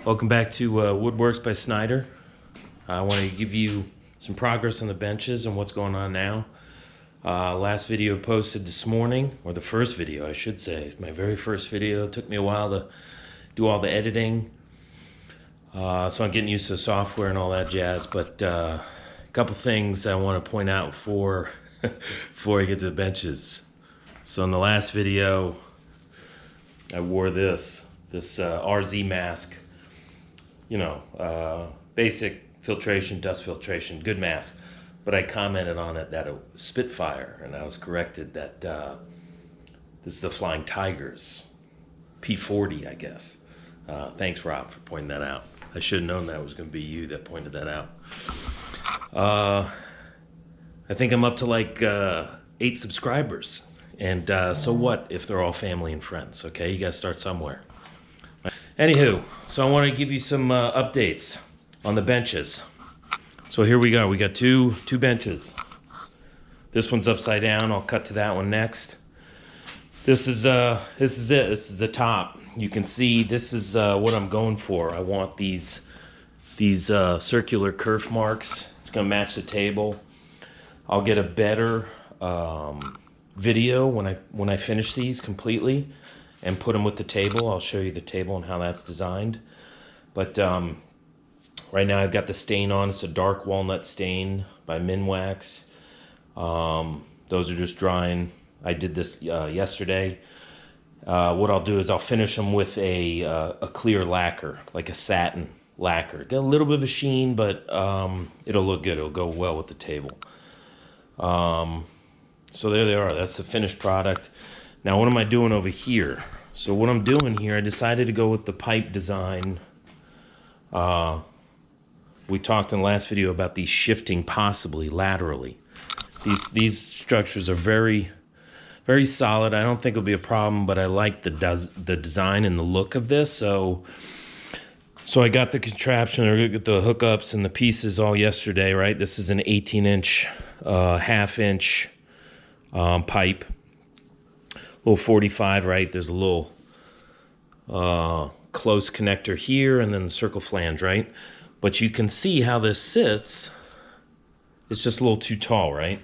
Welcome back to Woodworks by Snyder. I want to give you some progress on the benches and what's going on now. Last video posted this morning, or the first video I should say, my very first video. It took me a while to do all the editing. So I'm getting used to the software and all that jazz, but a couple things I want to point out before I get to the benches. So in the last video, I wore this RZ mask. You know, basic filtration, dust filtration, good mask. But I commented on it that it was Spitfire, and I was corrected that this is the Flying Tigers, P40, I guess. Thanks, Rob, for pointing that out. I should have known that was going to be you that pointed that out. I think I'm up to like 8 subscribers. And so what if they're all family and friends, okay? You got to start somewhere. Anywho, so I want to give you some updates on the benches. So here we go. We got two benches. This one's upside down. I'll cut to that one next. This is it. This is the top. You can see this is what I'm going for. I want these circular kerf marks. It's gonna match the table. I'll get a better video when I finish these completely and put them with the table. I'll show you the table and how that's designed. But right now I've got the stain on. It's a dark walnut stain by Minwax. Those are just drying. I did this yesterday. What I'll do is I'll finish them with a clear lacquer, like a satin lacquer. Got a little bit of a sheen, but it'll look good. It'll go well with the table. So there they are. That's the finished product. Now what am I doing over here? So what I'm doing here, I decided to go with the pipe design. We talked in the last video about these shifting possibly laterally. These structures are very, very solid. I don't think it'll be a problem, but I like the design and the look of this. So I got the contraption, or got the hookups and the pieces all yesterday, right? This is an 18-inch, half-inch pipe. Little 45, right? There's a little close connector here, and then the circle flange, right? But you can see how this sits. It's just a little too tall, right?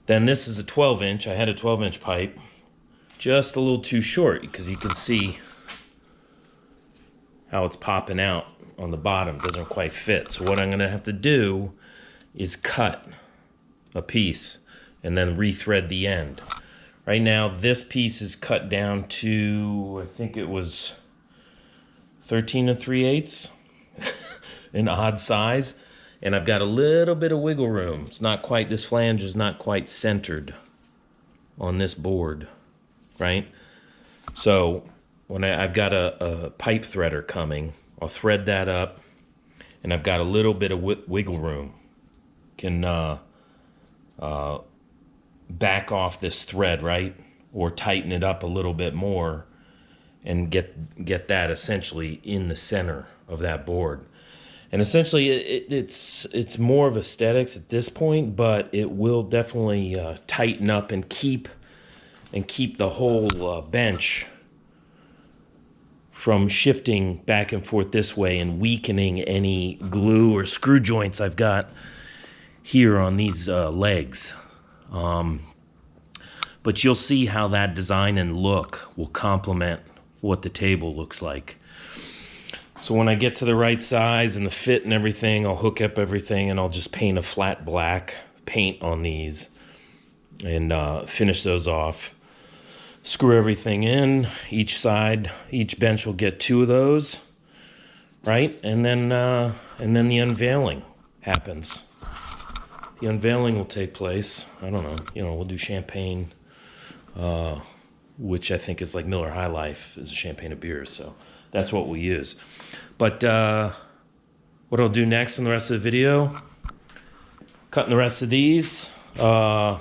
Then this is a 12-inch. I had a 12-inch pipe, just a little too short, because you can see how it's popping out on the bottom. Doesn't quite fit. So what I'm going to have to do is cut a piece and then rethread the end. Right now, this piece is cut down to, I think it was 13 3/8, an odd size. And I've got a little bit of wiggle room. It's not quite, this flange is not quite centered on this board, right? So when I've got a pipe threader coming, I'll thread that up, and I've got a little bit of wiggle room. Can back off this thread, right? Or tighten it up a little bit more and get that essentially in the center of that board. And essentially it's more of aesthetics at this point, but it will definitely tighten up and keep the whole bench from shifting back and forth this way and weakening any glue or screw joints I've got here on these legs. But you'll see how that design and look will complement what the table looks like. So when I get to the right size and the fit and everything, I'll hook up everything and I'll just paint a flat black paint on these and finish those off. Screw everything in, each side, each bench will get 2 of those, right? And then the unveiling happens. The unveiling will take place. I don't know, we'll do champagne, which I think is like Miller High Life is a champagne of beers, so that's what we'll use. But what I'll do next in the rest of the video, cutting the rest of these, knock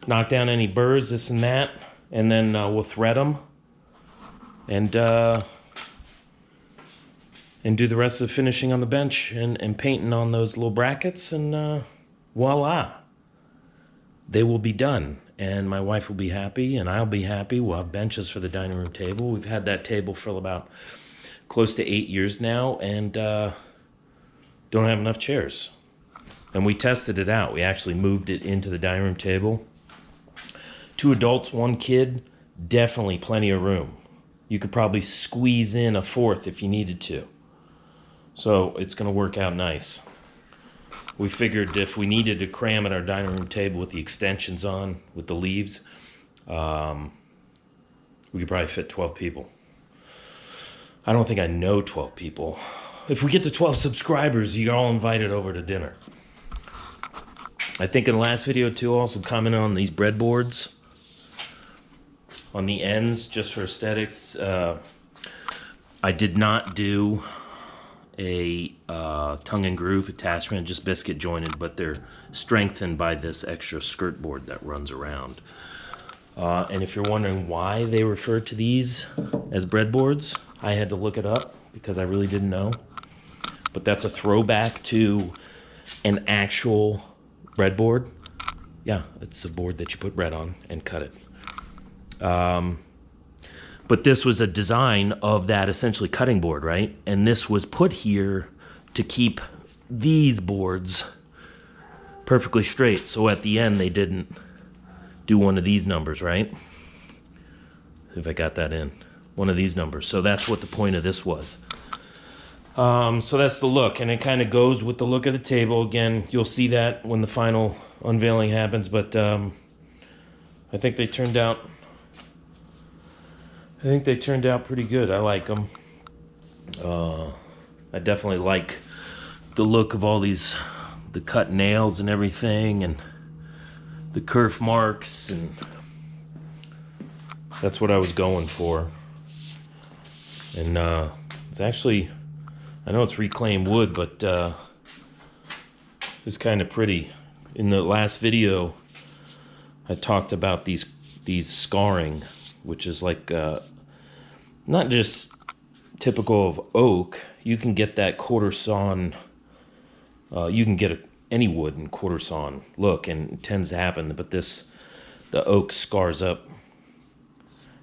down any burrs, this and that, and then we'll thread them and do the rest of the finishing on the bench and painting on those little brackets, and voila, they will be done. And my wife will be happy, and I'll be happy. We'll have benches for the dining room table. We've had that table for about close to 8 years now, and don't have enough chairs. And we tested it out. We actually moved it into the dining room table. 2 adults, 1 kid, definitely plenty of room. You could probably squeeze in a 4th if you needed to. So it's going to work out nice. We figured if we needed to cram at our dining room table with the extensions on, with the leaves, we could probably fit 12 people. I don't think I know 12 people. If we get to 12 subscribers, you're all invited over to dinner. I think in the last video too, also commented on these breadboards on the ends, just for aesthetics. I did not do a tongue and groove attachment, just biscuit jointed, but they're strengthened by this extra skirt board that runs around. And if you're wondering why they refer to these as breadboards, I had to look it up because I really didn't know. But that's a throwback to an actual breadboard. Yeah, it's a board that you put bread on and cut it. But this was a design of that essentially cutting board, right? And this was put here to keep these boards perfectly straight. So at the end, they didn't do one of these numbers, right? If I got that in. One of these numbers. So that's what the point of this was. So that's the look, and it kind of goes with the look of the table. Again, you'll see that when the final unveiling happens, but I think they turned out pretty good. I like them. I definitely like the look of all these, the cut nails and everything, and the kerf marks, and that's what I was going for. And it's actually, I know it's reclaimed wood, but it's kind of pretty. In the last video, I talked about these scarring, which is like not just typical of oak. You can get that quarter sawn. You can get any wood in quarter sawn look, and it tends to happen. But the oak scars up,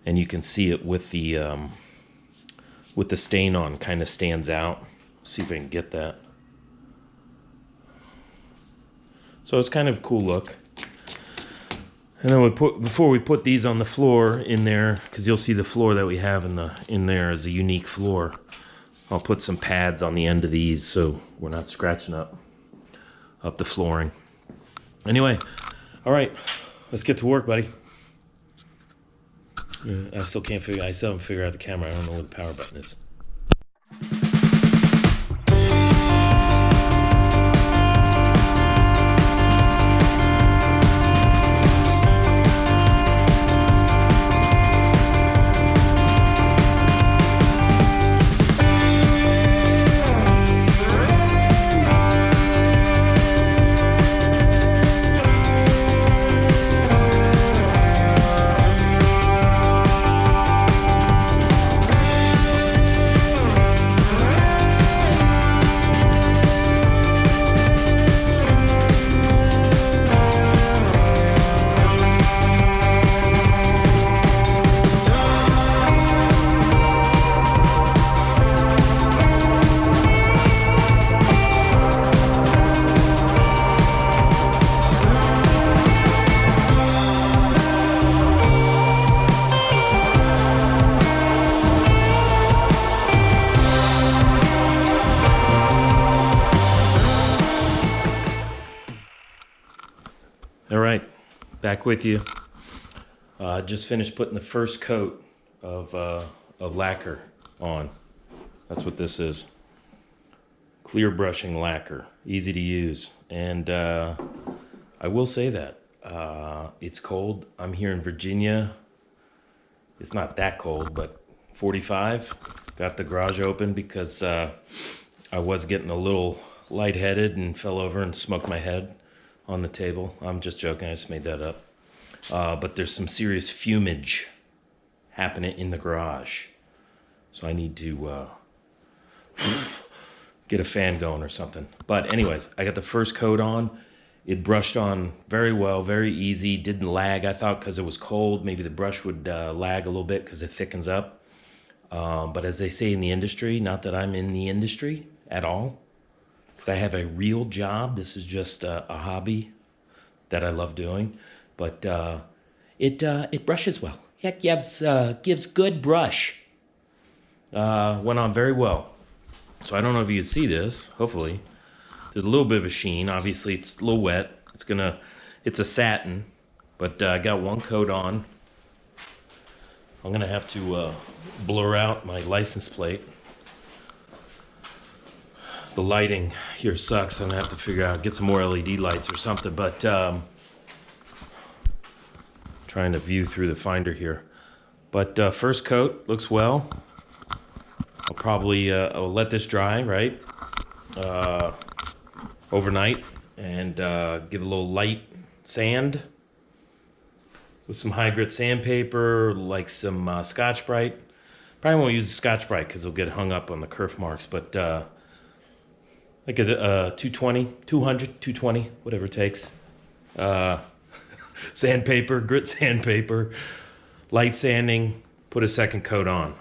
and you can see it with the stain on. Kind of stands out. See if I can get that. So it's kind of a cool look. And then before we put these on the floor in there, because you'll see the floor that we have in there is a unique floor. I'll put some pads on the end of these so we're not scratching up the flooring. Anyway, all right, let's get to work, buddy. I still haven't figured out the camera. I don't know where the power button is. All right, back with you. Just finished putting the first coat of lacquer on. That's what this is. Clear brushing lacquer, easy to use. And I will say that it's cold. I'm here in Virginia. It's not that cold, but 45. Got the garage open because I was getting a little lightheaded and fell over and smoked my head on the table. I'm just joking, I just made that up. But there's some serious fumage happening in the garage. So I need to get a fan going or something. But anyways, I got the first coat on. It brushed on very well, very easy, didn't lag. I thought because it was cold, maybe the brush would lag a little bit because it thickens up. But as they say in the industry, not that I'm in the industry at all, because I have a real job. This is just a hobby that I love doing. But it brushes well. Heck, gives good brush. Went on very well. So I don't know if you can see this. Hopefully, there's a little bit of a sheen. Obviously, it's a little wet. It's a satin, but I got one coat on. I'm gonna have to blur out my license plate. The lighting here sucks. I'm gonna have to figure out, get some more LED lights or something. But trying to view through the finder here. But first coat looks well. I'll probably I'll let this dry, right? Overnight, and give a little light sand with some high grit sandpaper, like some Scotch-Brite. Probably won't use the Scotch-Brite because it'll get hung up on the kerf marks, but like a 220, 200, 220, whatever it takes. Sandpaper, grit sandpaper, light sanding, put a second coat on,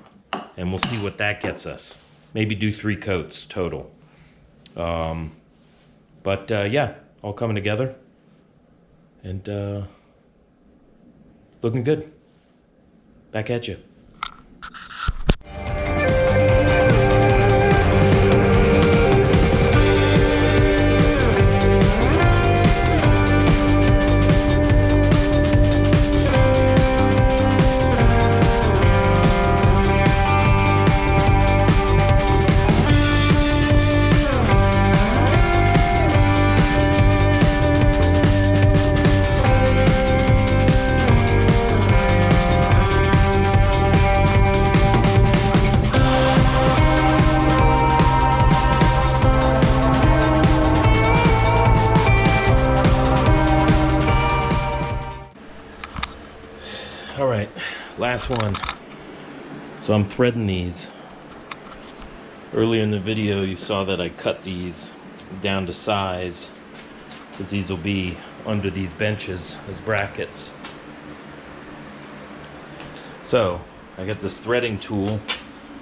and we'll see what that gets us. Maybe do 3 coats total. But yeah, all coming together, and looking good. Back at you. All right, last one. So I'm threading these. Earlier in the video, you saw that I cut these down to size, because these will be under these benches as brackets. So I got this threading tool.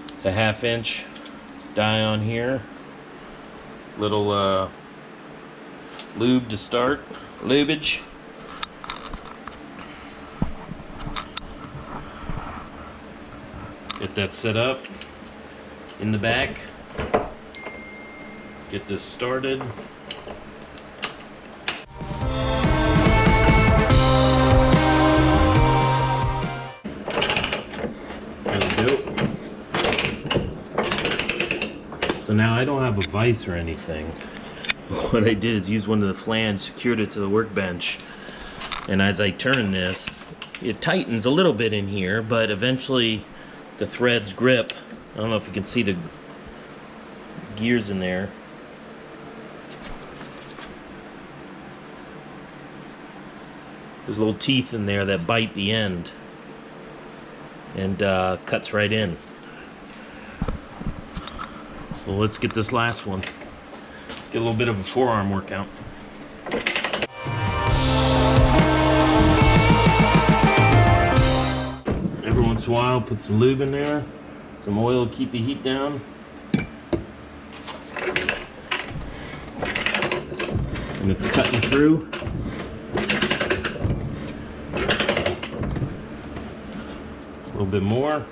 It's a 1/2 inch die on here. Little lube to start, lubage. Get that set up in the back. Get this started. There we go. So now I don't have a vise or anything. What I did is use one of the flanges, secured it to the workbench, and as I turn this, it tightens a little bit in here, but eventually the threads grip. I don't know if you can see the gears in there. There's little teeth in there that bite the end and cuts right in. So let's get this last one. Get a little bit of a forearm workout. Every once in a while, put some lube in there, some oil to keep the heat down. And it's cutting through. A little bit more.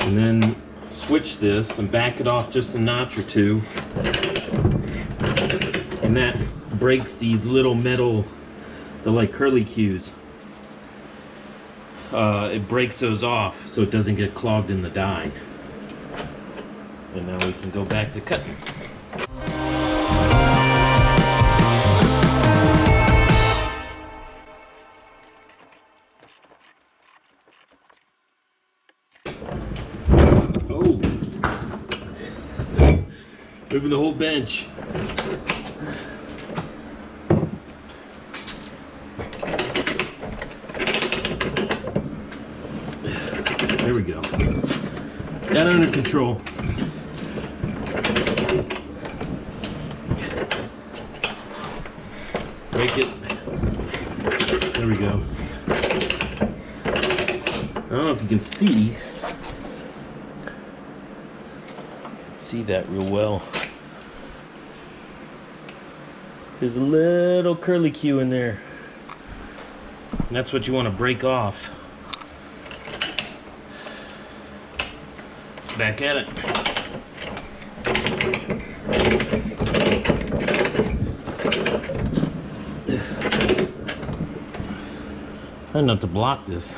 And then switch this and back it off just a notch or two. And that breaks these little metal, they're like curly cues. It breaks those off so it doesn't get clogged in the die. And now we can go back to cutting. Oh! Moving the whole bench. There we go. Got it under control. Break it. we go. I don't know if you can see. See that real well. There's a little curlicue in there. And that's what you want to break off. Back at it. Try not to block this.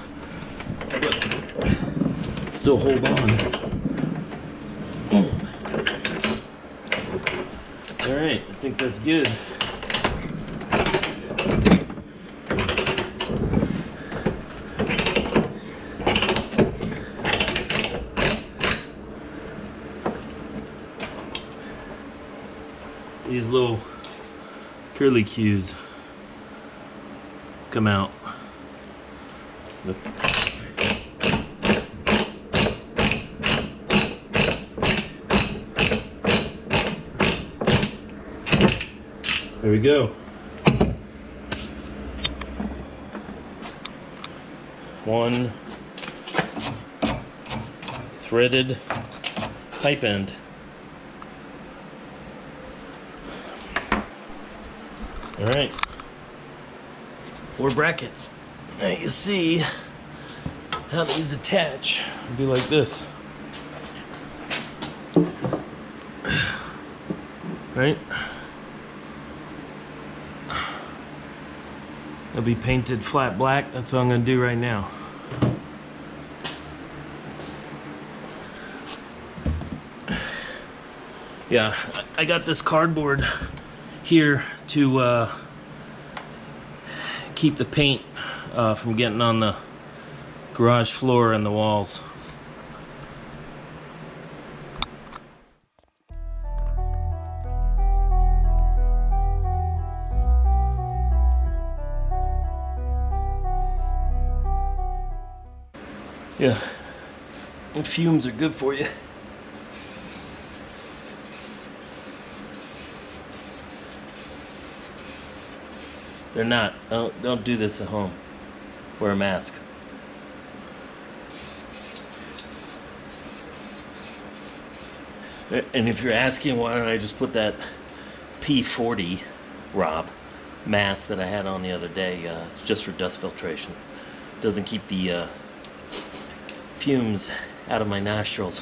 Still hold on. All right, I think that's good. These little curlicues come out. Look. There we go. One threaded pipe end. All right, 4 brackets. Now you see how these attach. It'll be like this. Right? It'll be painted flat black. That's what I'm gonna do right now. Yeah, I got this cardboard here to keep the paint from getting on the garage floor and the walls. Yeah, and fumes are good for you. They're not. Don't do this at home. Wear a mask. And if you're asking why don't I just put that P40, Rob, mask that I had on the other day, it's just for dust filtration. Doesn't keep the fumes out of my nostrils.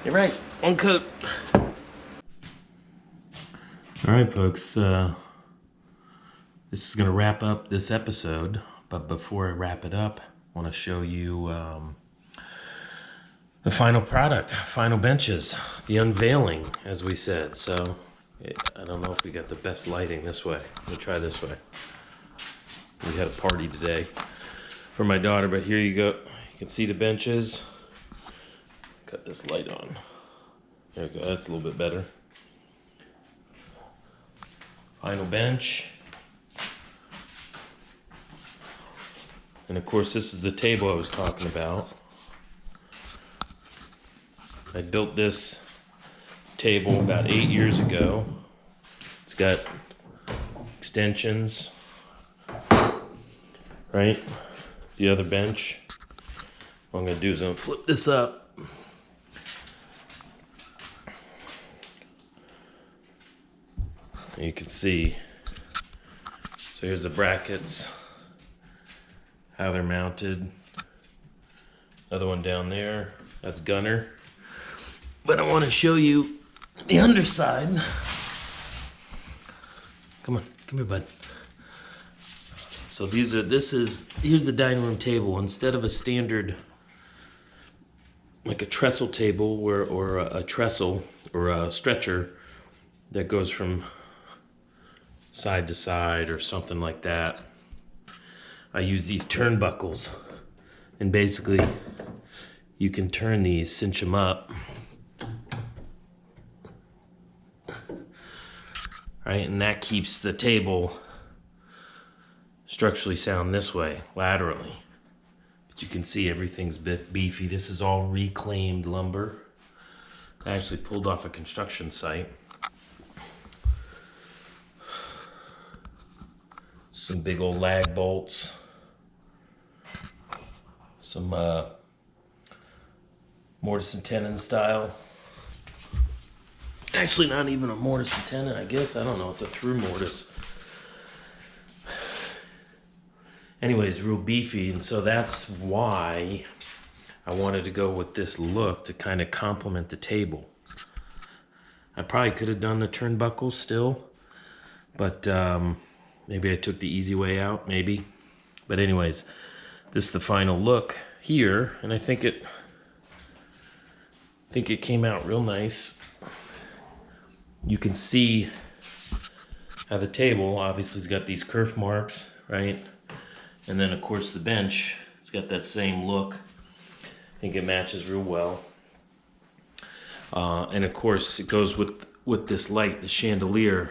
You're right. One coat. All right, folks. This is going to wrap up this episode. But before I wrap it up, I want to show you the final product, final benches, the unveiling, as we said. So I don't know if we got the best lighting this way. Let me try this way. We had a party today for my daughter, but here you go. You can see the benches. Cut this light on. There we go. That's a little bit better. Final bench. And of course, this is the table I was talking about. I built this table about 8 years ago. It's got extensions, right? It's the other bench. What I'm gonna do is I'm gonna flip this up. And you can see, so here's the brackets, how they're mounted. Another one down there, that's gunner. But I want to show you the underside. Come on, come here, bud. So here's the dining room table. Instead of a standard, like a trestle table or a trestle or a stretcher that goes from side to side or something like that, I use these turnbuckles, and basically you can turn these, cinch them up, right? And that keeps the table structurally sound this way, laterally. But you can see everything's a bit beefy. This is all reclaimed lumber. I actually pulled off a construction site. Some big old lag bolts. Some mortise and tenon style. Actually, not even a mortise and tenon, I guess. I don't know. It's a through mortise. Anyways, real beefy, and so that's why I wanted to go with this look to kind of complement the table. I probably could have done the turnbuckles still, but maybe I took the easy way out, maybe. But anyways, this is the final look here, and I think it came out real nice. You can see how the table obviously has got these kerf marks, right? And then of course the bench, it's got that same look. I think it matches real well. And of course it goes with this light, the chandelier.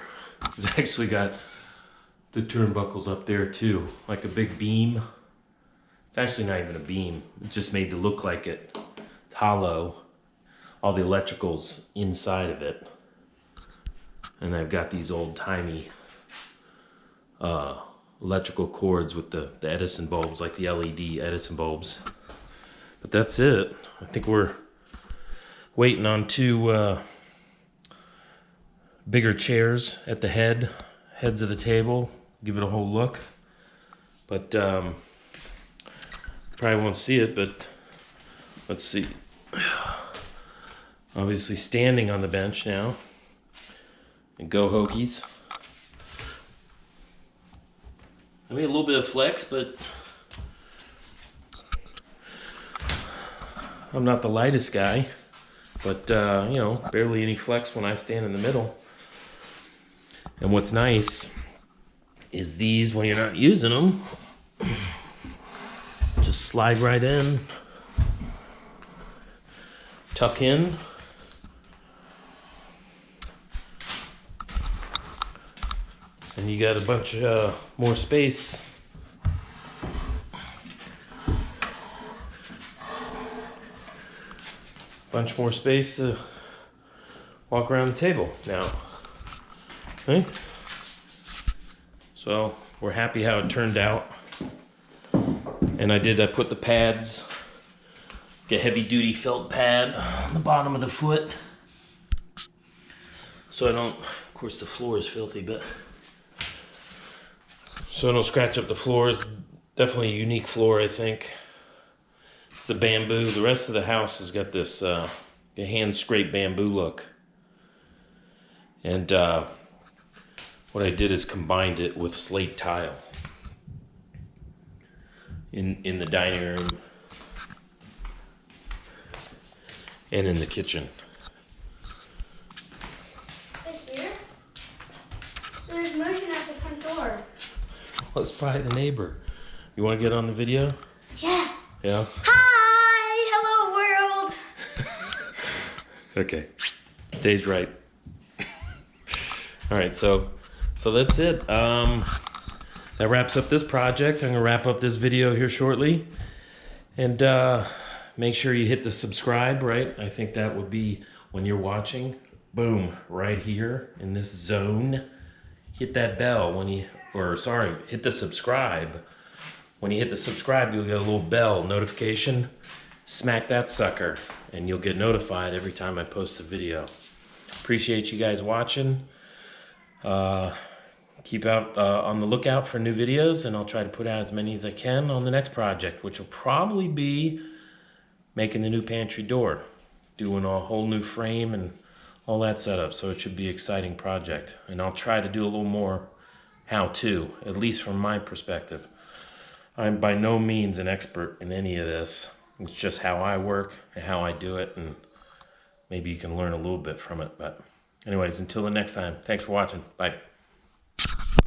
It's actually got the turnbuckles up there too, like a big beam. It's actually not even a beam. It's just made to look like it. It's hollow. All the electricals inside of it. And I've got these old-timey electrical cords with the Edison bulbs, like the LED Edison bulbs. But that's it. I think we're waiting on two bigger chairs at the heads of the table. Give it a whole look. But probably won't see it, but let's see. Obviously standing on the bench now. And go Hokies. I mean, a little bit of flex, but I'm not the lightest guy. But, you know, barely any flex when I stand in the middle. And what's nice is these, when you're not using them, just slide right in, tuck in. And you got a bunch more space. Bunch more space to walk around the table now. Okay? So we're happy how it turned out. And I put the pads, get heavy duty felt pad on the bottom of the foot. So I don't, of course the floor is filthy, but so I don't scratch up the floors. Definitely a unique floor, I think. It's the bamboo. The rest of the house has got this hand scraped bamboo look. And what I did is combined it with slate tile in the dining room and in the kitchen. Right here? There's motion at the front door. Well, it's probably the neighbor. You want to get on the video? Yeah. Yeah? Hi! Hello, world! Okay. Stage right. All right, so that's it. That wraps up this project. I'm going to wrap up this video here shortly. And make sure you hit the subscribe, right? I think that would be when you're watching. Boom, right here in this zone. Hit that bell when you... hit the subscribe. When you hit the subscribe, you'll get a little bell notification. Smack that sucker, and you'll get notified every time I post a video. Appreciate you guys watching. Keep out on the lookout for new videos, and I'll try to put out as many as I can on the next project, which will probably be making the new pantry door, doing a whole new frame and all that setup. So it should be an exciting project, and I'll try to do a little more how-to, at least from my perspective. I'm by no means an expert in any of this. It's just how I work and how I do it, and maybe you can learn a little bit from it. But anyways, until the next time, thanks for watching. Bye.